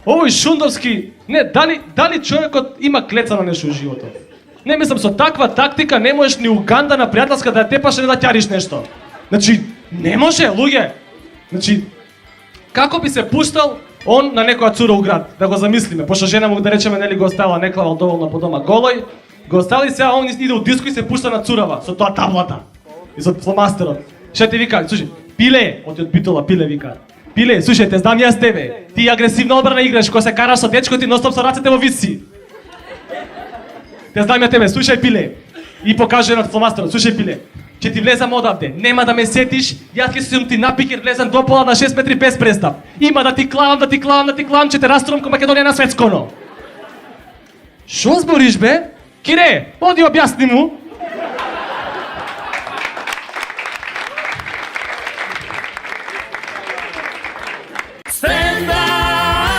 Овој Шундовски, не, дали човекот има клецано нешто во животот? Не, мислам, со таква тактика не можеш ни Уганда на пријателска да ја тепаш и да ќариш нешто. Значи, не може, луѓе. Значи, како би се пуштал он на некоја цура у град, да го замислиме, пошто жена му да речеме нели го оставила не клавал доволно по дома голој, го остави сега он иде у диско и се пушта на цурава со тоа таблата и со фломастерот. Ша ти вика, слушај, пиле, оти од битола пиле вика. Пиле, слушај, те знам јас тебе. Ти агресивна одбрана играш, кога се караш со дечко ти ностоп со рацете во висци. Те знам ја тебе, слушај пиле. И покаже на фломастерот, слушај пиле. Ќе ти влезам одавде, нема да ме сетиш, јас ќе сум ти напикер, влезам до пола на 6 метри без престап. Има да ти клавам, ќе те раструвам ко Македонија на светсконо. Шо збориш бе? Кире, оди објасни му.